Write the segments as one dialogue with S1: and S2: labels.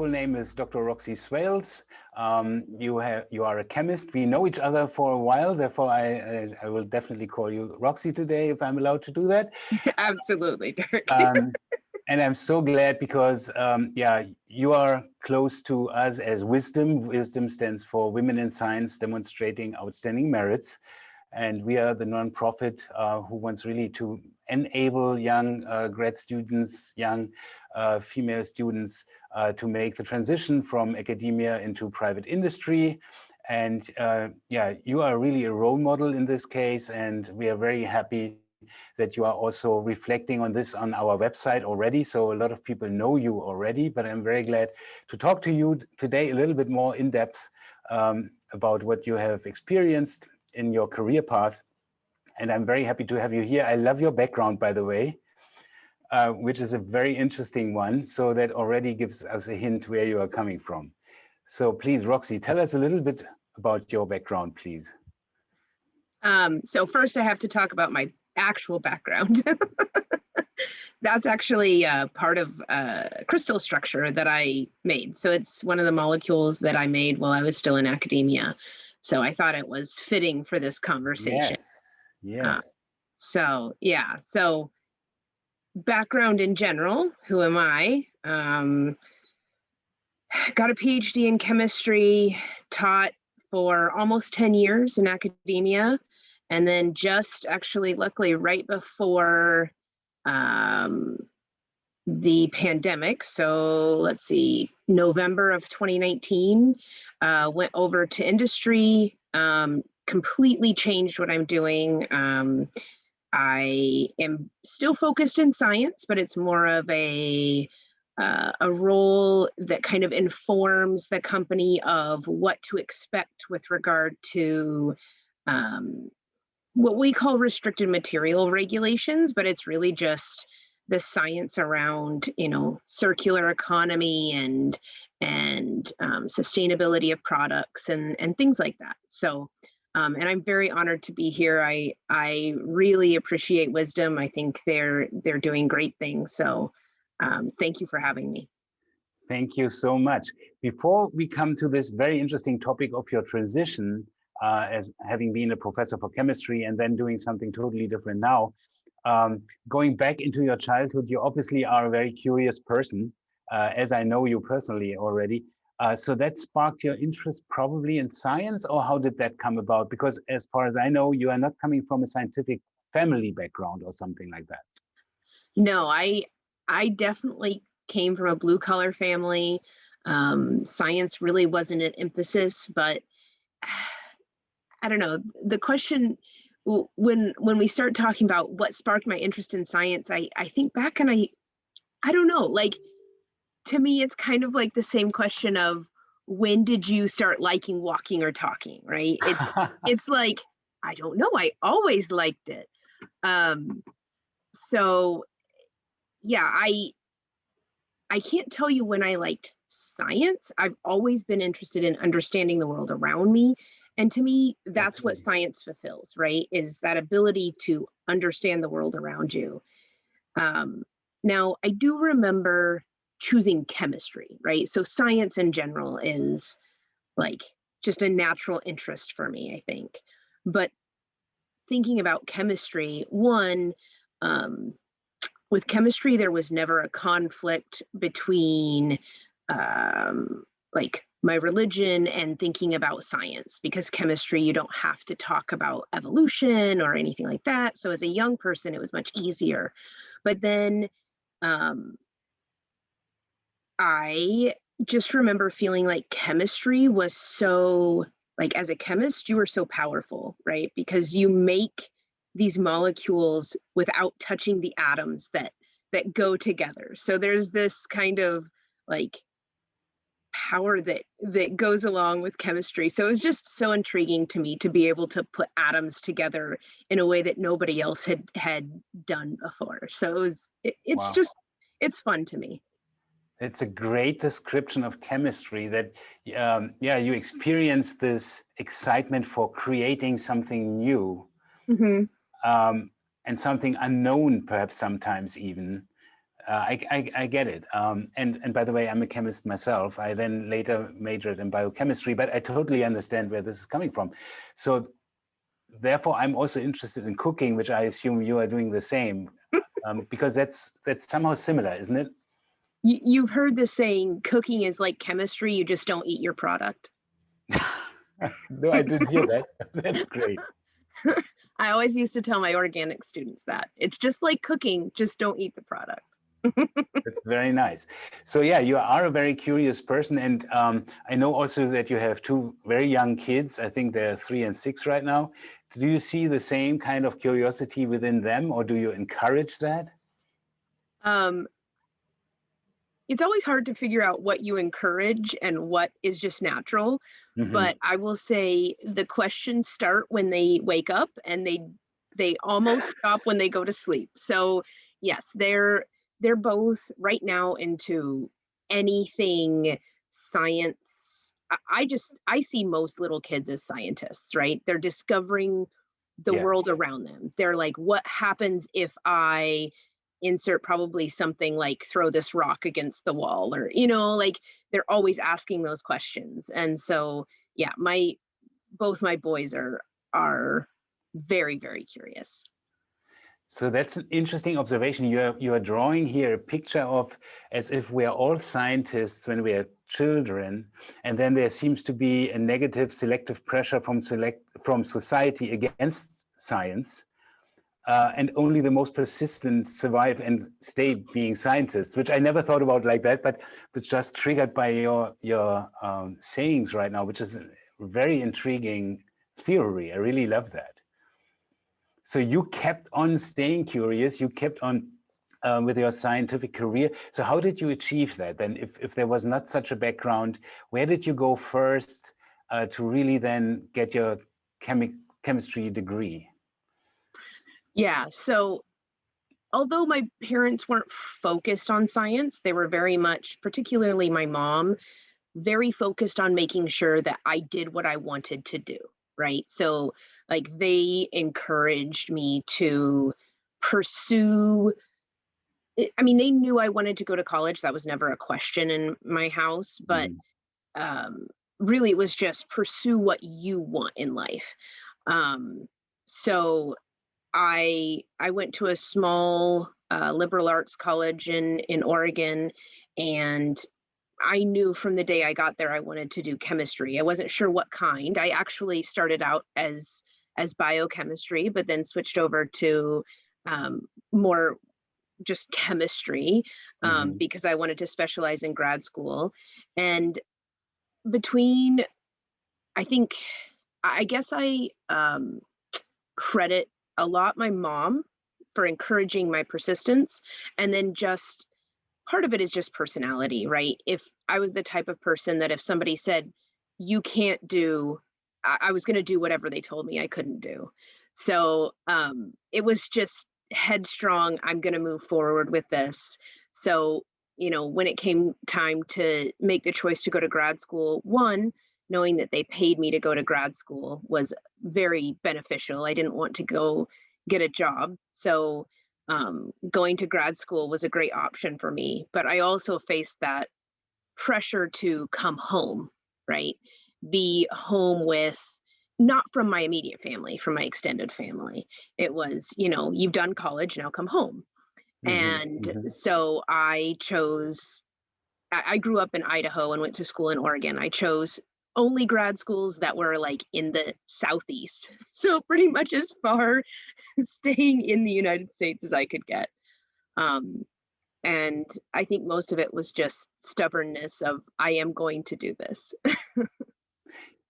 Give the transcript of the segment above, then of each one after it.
S1: full name is Dr. Roxy Swails. You are a chemist. We know each other for a while, therefore I will definitely call you Roxy today if I'm allowed to do that.
S2: Absolutely, Dirk.
S1: And I'm so glad because, yeah, you are close to us as Wisdom. Wisdom stands for Women in Science Demonstrating Outstanding Merits. And we are the nonprofit who wants really to enable young grad students, young female students to make the transition from academia into private industry. And yeah, you are really a role model in this case. And we are very happy that you are also reflecting on this on our website already. So a lot of people know you already, but I'm very glad to talk to you today a little bit more in depth about what you have experienced in your career path. And I'm very happy to have you here. I love your background, by the way, which is a very interesting one. So that already gives us a hint where you are coming from. So please, Roxy, tell us a little bit about your background, please.
S2: So first I have to talk about my actual background. That's actually part of crystal structure that I made. So it's one of the molecules that I made while I was still in academia. So I thought it was fitting for this conversation.
S1: Yes.
S2: So yeah, so background in general, who am I? Got a PhD in chemistry, taught for almost 10 years in academia, and then just actually, luckily, right before the pandemic, so let's see, November of 2019, went over to industry, completely changed what I'm doing. I am still focused in science, but it's more of a role that kind of informs the company of what to expect with regard to what we call restricted material regulations, but it's really just the science around, you know, circular economy and sustainability of products and things like that. So, and I'm very honored to be here. I really appreciate Wisdom. I think they're doing great things. So, thank you for having me.
S1: Thank you so much. Before we come to this very interesting topic of your transition, as having been a professor for chemistry and then doing something totally different now, going back into your childhood, you obviously are a very curious person, as I know you personally already. So that sparked your interest probably in science, or how did that come about? Because as far as I know, you are not coming from a scientific family background or something like that.
S2: No, I definitely came from a blue collar family. Science really wasn't an emphasis, but I don't know. The question, when we start talking about what sparked my interest in science, I think back and I don't know, like, to me, it's kind of like the same question of when did you start liking walking or talking, right? It's like, I don't know. I always liked it. So yeah, I can't tell you when I liked science. I've always been interested in understanding the world around me. And to me, that's what science fulfills, right? Is that ability to understand the world around you. Now, I do remember choosing chemistry, right? So science in general is like just a natural interest for me, I think. But thinking about chemistry, one, with chemistry, there was never a conflict between like my religion and thinking about science, because chemistry, you don't have to talk about evolution or anything like that. So as a young person, it was much easier. But then I just remember feeling like chemistry was so, like, as a chemist, you were so powerful, right? Because you make these molecules without touching the atoms that go together. So there's this kind of like power that goes along with chemistry. So it was just so intriguing to me to be able to put atoms together in a way that nobody else had done before. So it's
S1: Wow.
S2: just, it's fun to me.
S1: It's a great description of chemistry that, yeah, you experience this excitement for creating something new,
S2: Mm-hmm.
S1: and something unknown, perhaps sometimes even. I get it. And by the way, I'm a chemist myself. I then later majored in biochemistry, but I totally understand where this is coming from. So therefore, I'm also interested in cooking, which I assume you are doing the same, because that's somehow similar, isn't it?
S2: You've heard the saying, cooking is like chemistry, you just don't eat your product.
S1: No, I didn't hear that. That's great.
S2: I always used to tell my organic students that. It's just like cooking, just don't eat the product.
S1: That's very nice. So yeah, you are a very curious person, and I know also that you have two very young kids. I think they're 3 and 6 right now. Do you see the same kind of curiosity within them, or do you encourage that?
S2: Um, it's always hard to figure out what you encourage and what is just natural. But I will say the questions start when they wake up, and they almost stop when they go to sleep. So yes, they're both right now into anything science. I see most little kids as scientists, right? They're discovering the
S1: Yeah.
S2: world around them. They're like, what happens if I insert probably something like throw this rock against the wall, or like they're always asking those questions. And so yeah, both my boys are very, very curious.
S1: So that's an interesting observation. You are drawing here a picture of as if we are all scientists when we are children, and then there seems to be a negative selective pressure from society against science, and only the most persistent survive and stay being scientists. Which I never thought about like that, but it's just triggered by your sayings right now, which is a very intriguing theory. I really love that. So you kept on staying curious, you kept on with your scientific career. So how did you achieve that then? If there was not such a background, where did you go first to really then get your chemistry degree?
S2: Yeah, so although my parents weren't focused on science, they were very much, particularly my mom, very focused on making sure that I did what I wanted to do, right? So, like, they encouraged me to pursue. I mean, they knew I wanted to go to college. That was never a question in my house, but
S1: Mm.
S2: um, really, it was just pursue what you want in life. Um, so I went to a small liberal arts college in Oregon, and I knew from the day I got there I wanted to do chemistry. I wasn't sure what kind. I actually started out as biochemistry, but then switched over to more just chemistry,
S1: Hmm.
S2: because I wanted to specialize in grad school. And between, I think, I guess I credit a lot my mom for encouraging my persistence, and then just part of it is just personality, right? If I was the type of person that if somebody said you can't do, I was going to do whatever they told me I couldn't do. So it was just headstrong, I'm going to move forward with this. So when it came time to make the choice to go to grad school, one, knowing that they paid me to go to grad school was very beneficial. I didn't want to go get a job, so going to grad school was a great option for me. But I also faced that pressure to come home, right? Be home with, not from my immediate family, from my extended family. It was, you've done college, now come home.
S1: Hmm.
S2: And
S1: Hmm.
S2: so I grew up in Idaho and went to school in Oregon. I chose only grad schools that were like in the southeast. So pretty much as far staying in the United States as I could get. Um, and I think most of it was just stubbornness of I am going to do this.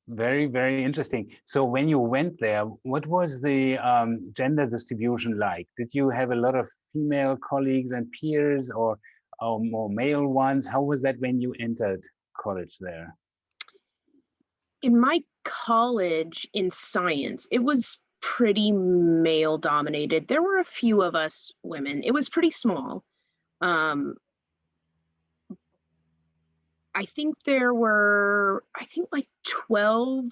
S1: Very, very interesting. So when you went there, what was the gender distribution like? Did you have a lot of female colleagues and peers, or more male ones? How was that when you entered college there?
S2: In my college in science, it was pretty male dominated. There were a few of us women. It was pretty small. Um, I think there were, like 12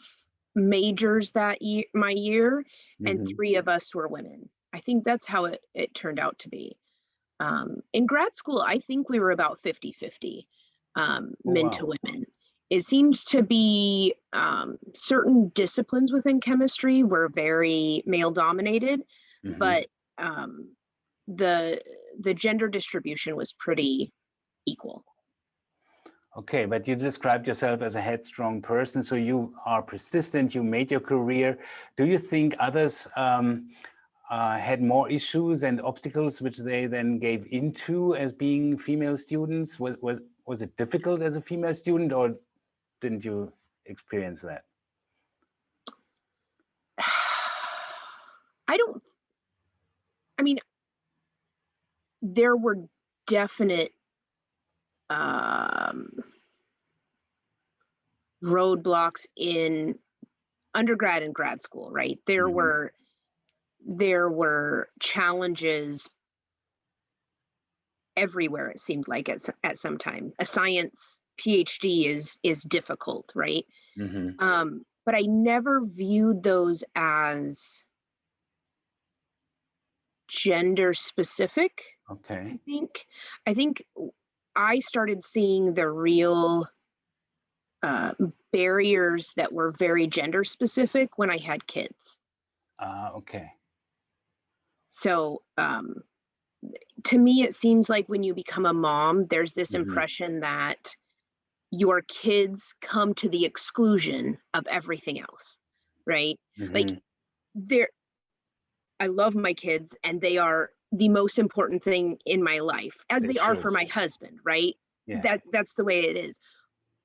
S2: majors that year, my year, and
S1: Hmm.
S2: three of us were women. I think that's how it turned out to be. In grad school, I think we were about 50-50,
S1: Oh,
S2: men to women. It seems to be certain disciplines within chemistry were very male dominated, but the gender distribution was pretty equal.
S1: Okay, but you described yourself as a headstrong person, so you are persistent, you made your career. Do you think others had more issues and obstacles which they then gave into as being female students? Was it difficult as a female student, or didn't you experience that?
S2: I mean, there were definite roadblocks in undergrad and grad school, right? There were challenges everywhere, it seemed like at some time. A science PhD is difficult, right? But I never viewed those as gender specific.
S1: Okay.
S2: I think I started seeing the real barriers that were very gender specific when I had kids.
S1: Okay.
S2: So to me, it seems like when you become a mom, there's this impression that your kids come to the exclusion of everything else, right? Like I love my kids and they are the most important thing in my life, as they are for my husband, right?
S1: Yeah.
S2: That's the way it is.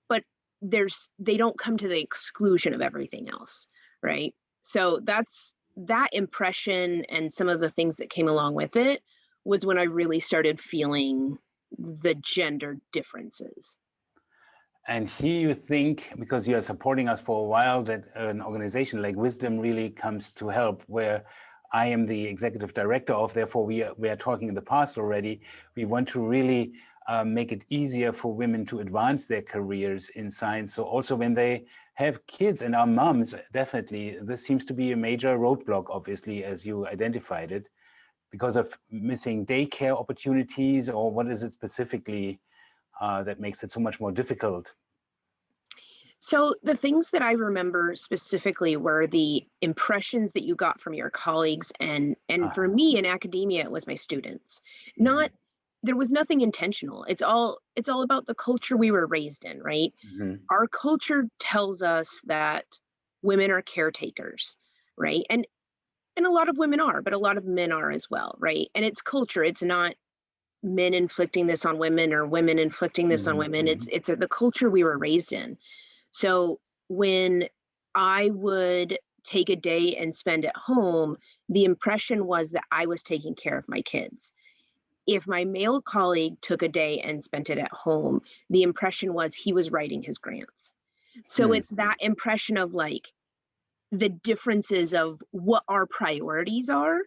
S2: But they don't come to the exclusion of everything else, right? So that impression and some of the things that came along with it was when I really started feeling the gender differences.
S1: And here you think, because you are supporting us for a while, that an organization like Wisdom really comes to help, where I am the executive director of, therefore we are talking in the past already. We want to really make it easier for women to advance their careers in science. So also when they have kids and are moms, definitely, this seems to be a major roadblock, obviously, as you identified it, because of missing daycare opportunities, or what is it specifically that makes it so much more difficult?
S2: So the things that I remember specifically were the impressions that you got from your colleagues, and for me in academia, it was my students. There was nothing intentional. It's all about the culture we were raised in, right? Our culture tells us that women are caretakers, right? And a lot of women are, but a lot of men are as well, right? And it's culture. It's not men inflicting this on women or women inflicting this on women. It's the culture we were raised in. So when I would take a day and spend at home, the impression was that I was taking care of my kids. If my male colleague took a day and spent it at home, the impression was he was writing his grants. So it's that impression of like the differences of what our priorities are,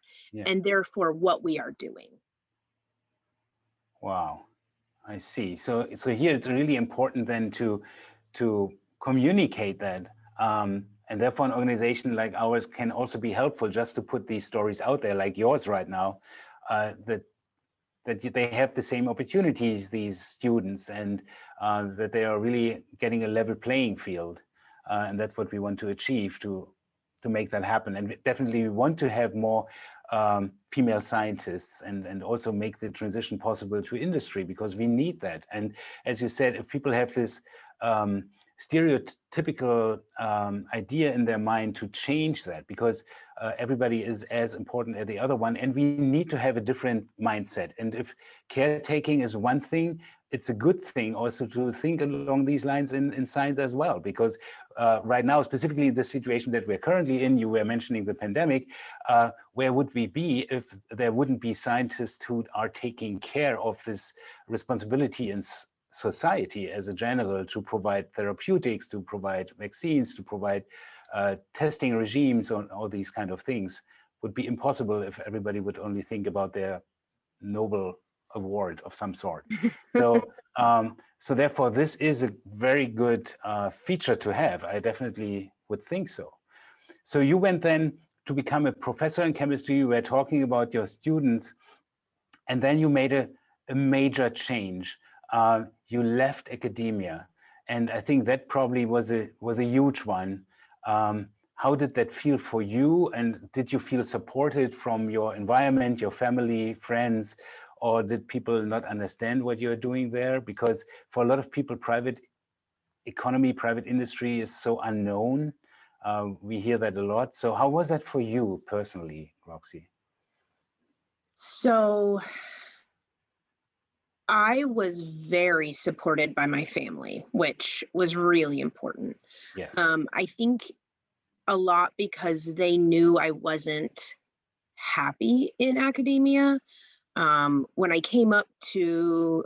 S2: and therefore what we are doing.
S1: Wow, I see. So here it's really important then to communicate that, and therefore an organization like ours can also be helpful, just to put these stories out there, like yours right now, that they have the same opportunities, these students, and that they are really getting a level playing field, and that's what we want to achieve to make that happen. And definitely we want to have more female scientists, and also make the transition possible to industry, because we need that. And as you said, if people have this stereotypical idea in their mind, to change that, because everybody is as important as the other one, and we need to have a different mindset. And if caretaking is one thing, it's a good thing also to think along these lines in science as well, because right now, specifically the situation that we're currently in, you were mentioning the pandemic, where would we be if there wouldn't be scientists who are taking care of this responsibility in society as a general, to provide therapeutics, to provide vaccines, to provide testing regimes on all these kind of things? Would be impossible if everybody would only think about their Nobel award of some sort. So so therefore this is a very good feature to have. I definitely would think so. So you went then to become a professor in chemistry. You were talking about your students. And then you made a major change. You left academia. And I think that probably was a huge one. How did that feel for you? And did you feel supported from your environment, your family, friends, or did people not understand what you're doing there? Because for a lot of people, private economy, private industry is so unknown. We hear that a lot. So how was that for you personally, Roxy?
S2: So I was very supported by my family, which was really important.
S1: Yes.
S2: I think a lot because they knew I wasn't happy in academia. When I came up to,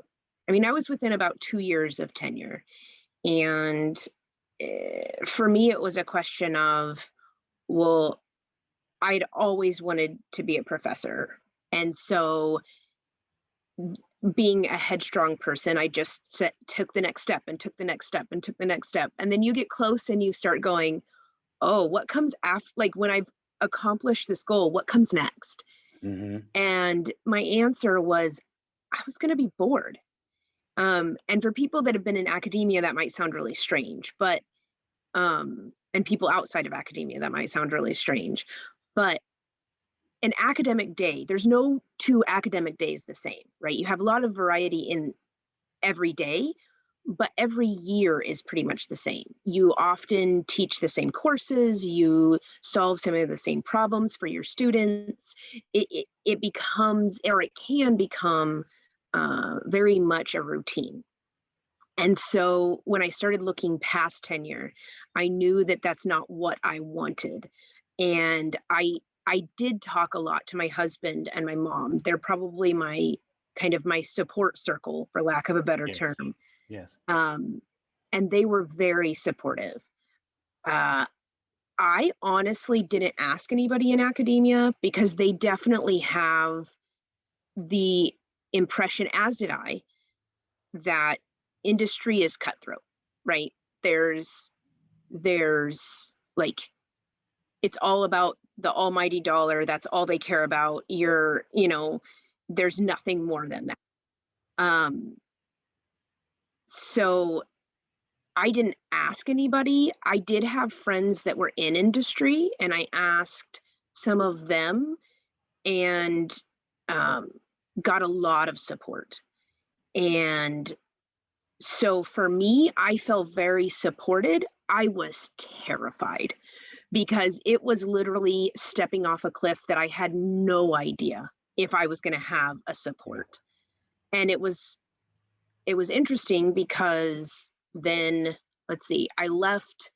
S2: I mean, I was within about 2 years of tenure. And for me, it was a question of, well, I'd always wanted to be a professor. And so being a headstrong person, I just took the next step and took the next step and took the next step. And then you get close and you start going, oh, what comes after? Like when I've accomplished this goal, what comes next?
S1: Mm-hmm.
S2: And my answer was, I was going to be bored. And for people that have been in academia, that might sound really strange, but, and people outside of academia, that might sound really strange, but an academic day, there's no two academic days the same, right? You have a lot of variety in every day, but every year is pretty much the same. You often teach the same courses, you solve some of the same problems for your students. It becomes, or it can become, very much a routine. And so when I started looking past tenure, I knew that that's not what I wanted. And I did talk a lot to my husband and my mom. They're probably my kind of my support circle, for lack of a better
S1: Yes.
S2: term.
S1: Yes.
S2: And they were very supportive. I honestly didn't ask anybody in academia because they definitely have the impression, as did I, that industry is cutthroat, right? There's like, it's all about the almighty dollar. That's all they care about. There's nothing more than that. So I didn't ask anybody. I did have friends that were in industry, and I asked some of them and got a lot of support. And so for me, I felt very supported. I was terrified because it was literally stepping off a cliff that I had no idea if I was going to have a support. And it was interesting because then, let's see, I left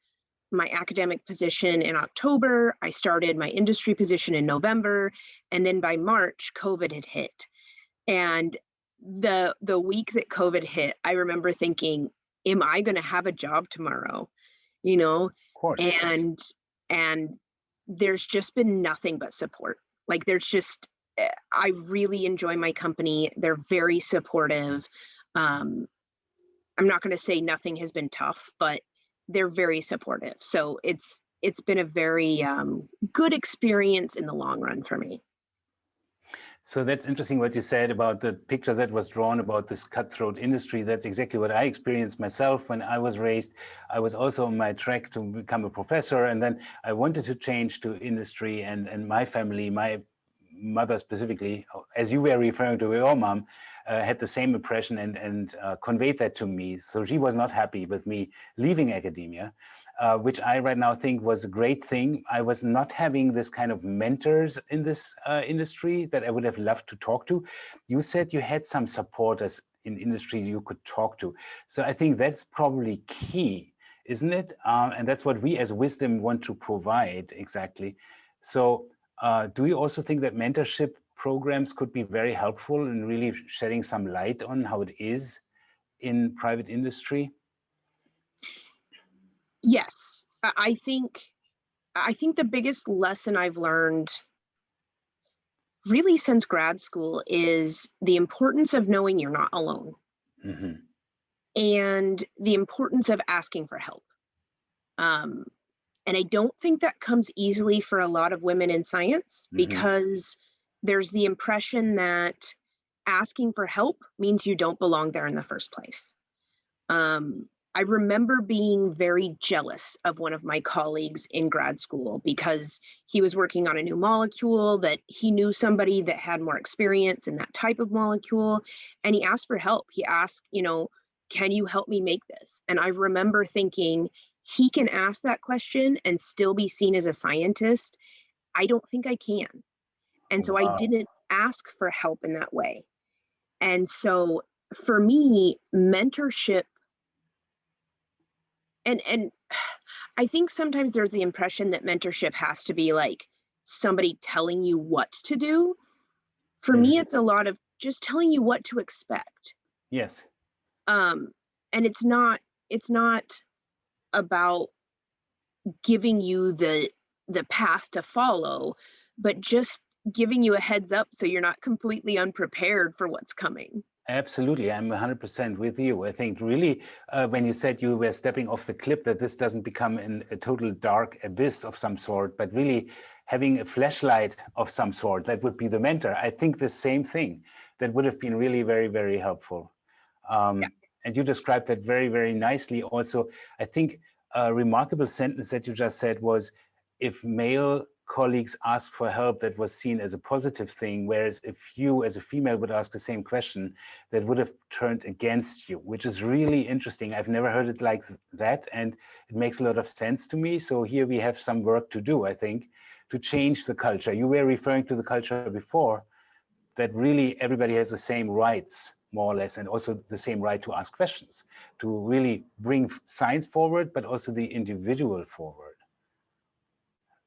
S2: my academic position in October. I started my industry position in November. And then by March, COVID had hit. And the week that COVID hit, I remember thinking, am I going to have a job tomorrow?
S1: Of course.
S2: And there's just been nothing but support. Like I really enjoy my company. They're very supportive. I'm not going to say nothing has been tough, but they're very supportive. So it's been a very good experience in the long run for me.
S1: So that's interesting what you said about the picture that was drawn about this cutthroat industry. That's exactly what I experienced myself when I was raised. I was also on my track to become a professor, and then I wanted to change to industry, and my family, my mother specifically, as you were referring to your mom, had the same impression and conveyed that to me. So she was not happy with me leaving academia. Which I right now think was a great thing. I was not having this kind of mentors in this industry that I would have loved to talk to. You said you had some supporters in industry you could talk to. So I think that's probably key, isn't it? And that's what we as Wisdom want to provide exactly. So do you also think that mentorship programs could be very helpful in really shedding some light on how it is in private industry?
S2: Yes, I think the biggest lesson I've learned really since grad school is the importance of knowing you're not alone. Mm-hmm. And the importance of asking for help. And I don't think that comes easily for a lot of women in science, mm-hmm. because there's the impression that asking for help means you don't belong there in the first place. I remember being very jealous of one of my colleagues in grad school because he was working on a new molecule that he knew somebody that had more experience in that type of molecule. And he asked for help. He asked, can you help me make this? And I remember thinking, he can ask that question and still be seen as a scientist. I don't think I can. And so I
S1: Wow.
S2: didn't ask for help in that way. And so for me, mentorship, and I think sometimes there's the impression that mentorship has to be like somebody telling you what to do. For me, it's a lot of just telling you what to expect.
S1: Yes.
S2: And it's not about giving you the path to follow, but just giving you a heads up so you're not completely unprepared for what's coming.
S1: Absolutely, I'm 100% with you. I think really, when you said you were stepping off the cliff, that this doesn't become a total dark abyss of some sort, but really having a flashlight of some sort, that would be the mentor. I think the same thing. That would have been really very, very helpful.
S2: Yeah.
S1: And you described that very, very nicely. Also, I think a remarkable sentence that you just said was, if male colleagues asked for help, that was seen as a positive thing, whereas if you as a female would ask the same question, that would have turned against you, which is really interesting. I've never heard it like that, and it makes a lot of sense to me. So here we have some work to do, I think, to change the culture. You were referring to the culture before, that really everybody has the same rights, more or less, and also the same right to ask questions, to really bring science forward, but also the individual forward.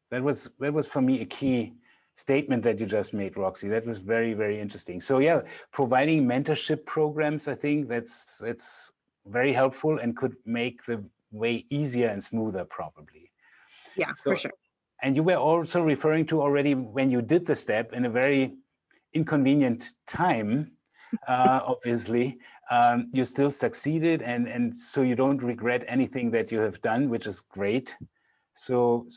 S1: That was for me a key statement that you just made, Roxy. That was very, very interesting. So yeah, providing mentorship programs, I think that's very helpful and could make the way easier and smoother, probably.
S2: Yeah,
S1: So,
S2: for sure.
S1: and you were also referring to already when you did the step in a very inconvenient time, obviously, you still succeeded, and so you don't regret anything that you have done, which is great. So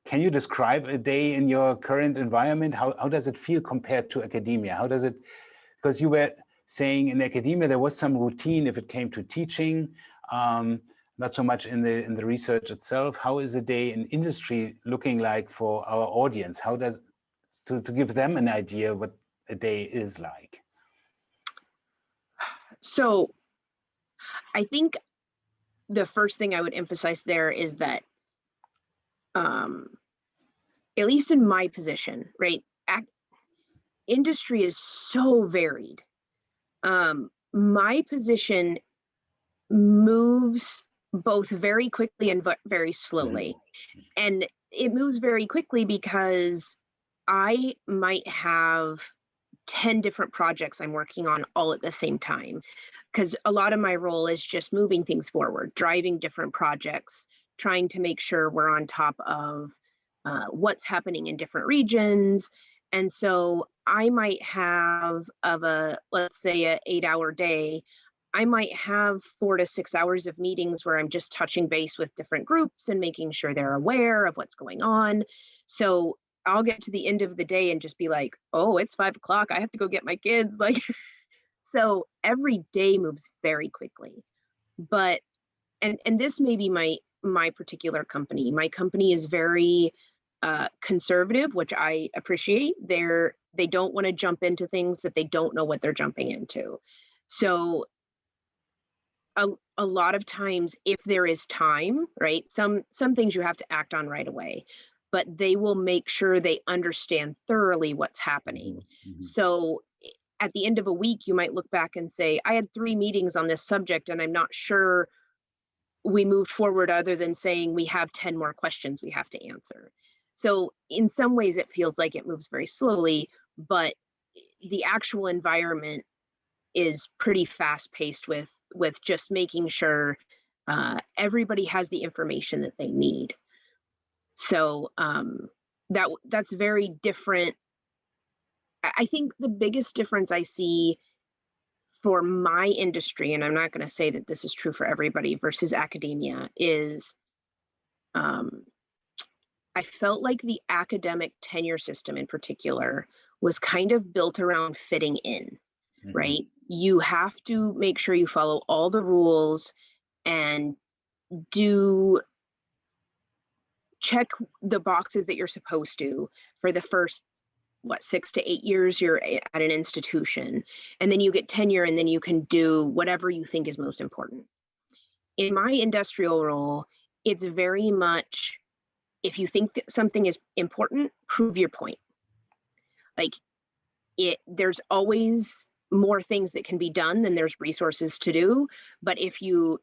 S1: can you describe a day in your current environment? How does it feel compared to academia? How does it, because you were saying in academia there was some routine if it came to teaching, not so much in the research itself. How is a day in industry looking like for our audience? How does, to give them an idea what a day is like?
S2: So I think the first thing I would emphasize there is that, at least in my position, right, industry is so varied. My position moves both very quickly and very slowly. And it moves very quickly because I might have 10 different projects I'm working on all at the same time. Because a lot of my role is just moving things forward, driving different projects, trying to make sure we're on top of what's happening in different regions. And so I might have, let's say, an 8-hour day, I might have 4 to 6 hours of meetings where I'm just touching base with different groups and making sure they're aware of what's going on. So I'll get to the end of the day and just be like, oh, it's 5 o'clock. I have to go get my kids. Like, so every day moves very quickly. But, and this may be my particular company. My company is very conservative, which I appreciate. They don't want to jump into things that they don't know what they're jumping into. So a lot of times, if there is time, right, some things you have to act on right away, but they will make sure they understand thoroughly what's happening. So at the end of a week, you might look back and say, I had 3 meetings on this subject, and I'm not sure we moved forward other than saying we have 10 more questions we have to answer. So in some ways, it feels like it moves very slowly, but the actual environment is pretty fast paced with just making sure everybody has the information that they need. So that's very different. I think the biggest difference I see for my industry, and I'm not going to say that this is true for everybody, versus academia, is I felt like the academic tenure system in particular was kind of built around fitting in. right? You have to make sure you follow all the rules and do check the boxes that you're supposed to for the first 6 to 8 years you're at an institution, and then you get tenure, and then you can do whatever you think is most important. In my industrial role, it's very much, if you think that something is important, prove your point. Like, there's always more things that can be done than there's resources to do. But if you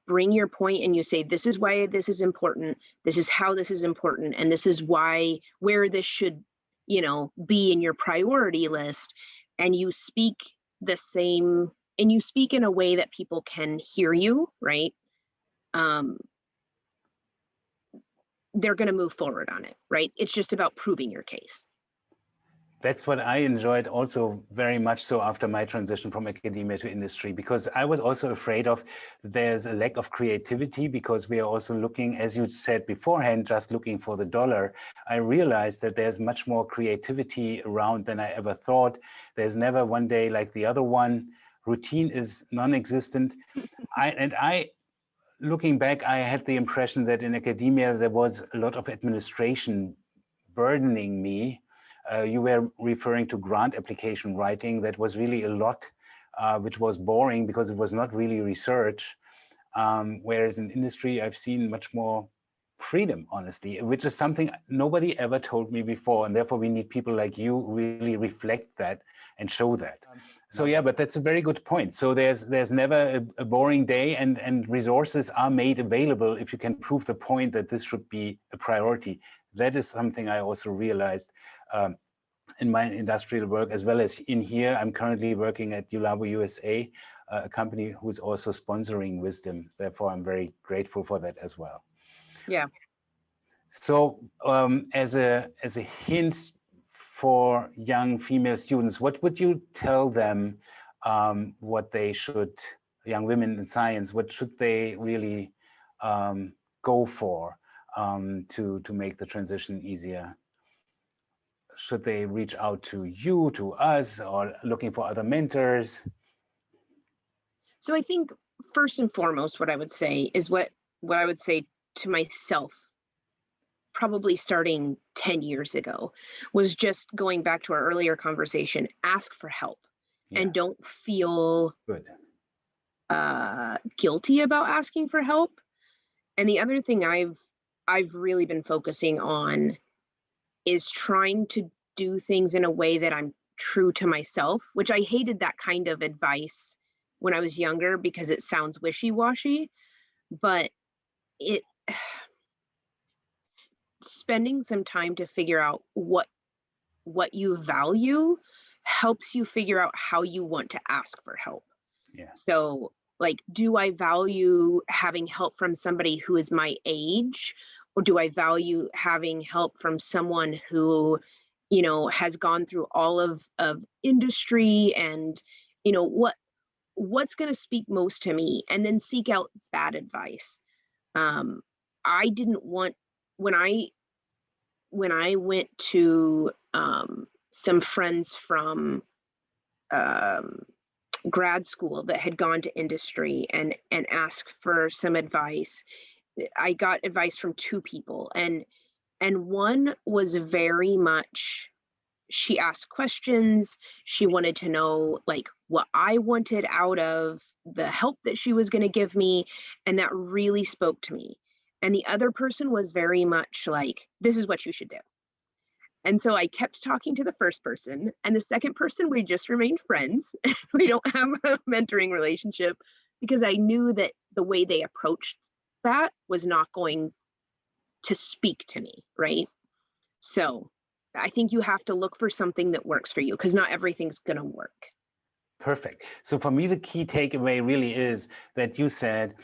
S2: bring your point and you say, this is why this is important, this is how this is important, and this is where this should, be in your priority list, and you speak the same, and you speak in a way that people can hear you, right? They're going to move forward on it, right? It's just about proving your case.
S1: That's what I enjoyed also very much so after my transition from academia to industry, because I was also afraid of there's a lack of creativity, because we are also looking, as you said beforehand, just looking for the dollar. I realized that there's much more creativity around than I ever thought. There's never one day like the other one. Routine is non-existent. Looking back, I had the impression that in academia, there was a lot of administration burdening me. You were referring to grant application writing. That was really a lot, which was boring because it was not really research. Whereas in industry, I've seen much more freedom, honestly, which is something nobody ever told me before. And therefore, we need people like you who really reflect that and show that. So yeah, but that's a very good point. So there's never a boring day, and resources are made available if you can prove the point that this should be a priority. That is something I also realized in my industrial work, as well as in here. I'm currently working at Ulabo USA, a company who's also sponsoring Wisdom. Therefore, I'm very grateful for that as well.
S2: Yeah.
S1: So as a hint for young female students, what would you tell them what they should, young women in science, what should they really go for to make the transition easier? Should they reach out to you, to us, or looking for other mentors?
S2: So I think first and foremost, what I would say is what I would say to myself, probably starting 10 years ago, was just going back to our earlier conversation, ask for help. Yeah. And don't feel guilty about asking for help. And the other thing I've really been focusing on is trying to do things in a way that I'm true to myself, which I hated that kind of advice when I was younger because it sounds wishy-washy, but spending some time to figure out what you value helps you figure out how you want to ask for help.
S1: Yeah. So
S2: like, do I value having help from somebody who is my age, or do I value having help from someone who, has gone through all of industry, and, what's going to speak most to me, and then seek out bad advice. I didn't want, when I went to some friends from grad school that had gone to industry and asked for some advice, I got advice from two people, and one was very much, she asked questions. She wanted to know like what I wanted out of the help that she was going to give me, and that really spoke to me. And the other person was very much like, this is what you should do. And so I kept talking to the first person, and the second person, we just remained friends. We don't have a mentoring relationship because I knew that the way they approached that was not going to speak to me, right? So I think you have to look for something that works for you, because not everything's going to work.
S1: Perfect. So for me, the key takeaway really is that you said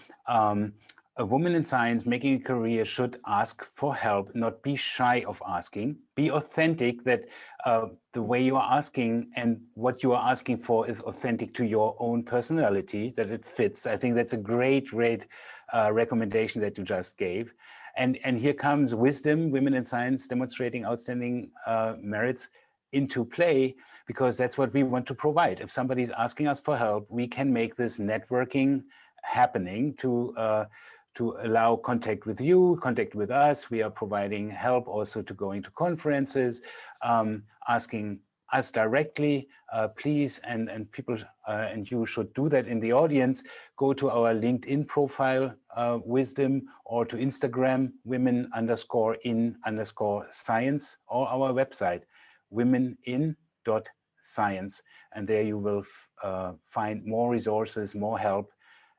S1: a woman in science making a career should ask for help, not be shy of asking. Be authentic, that the way you are asking and what you are asking for is authentic to your own personality, that it fits. I think that's a great recommendation that you just gave. And here comes Wisdom, Women in Science Demonstrating Outstanding Merits. into play, because that's what we want to provide. If somebody's asking us for help, we can make this networking happening to allow contact with you, contact with us. We are providing help also to going to conferences, asking us directly, please, and people, and you should do that in the audience, go to our LinkedIn profile, Wisdom, or to Instagram, women_in_science, or our website, womenin.science. And there you will find more resources, more help.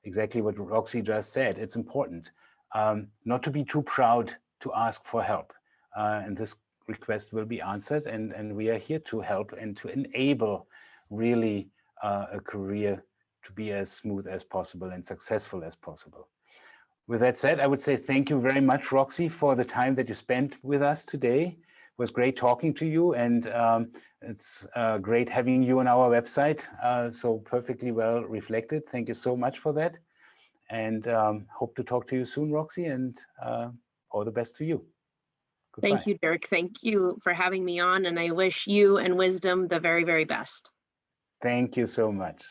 S1: Exactly what Roxy just said. It's important not to be too proud to ask for help. And this request will be answered, and we are here to help and to enable really a career to be as smooth as possible and successful as possible. With that said, I would say thank you very much, Roxy, for the time that you spent with us today. It was great talking to you, and it's great having you on our website, so perfectly well reflected. Thank you so much for that, and hope to talk to you soon, Roxy, and all the best to you. Goodbye.
S2: Thank you, Dirk. Thank you for having me on, and I wish you and Wisdom the very, very best.
S1: Thank you so much.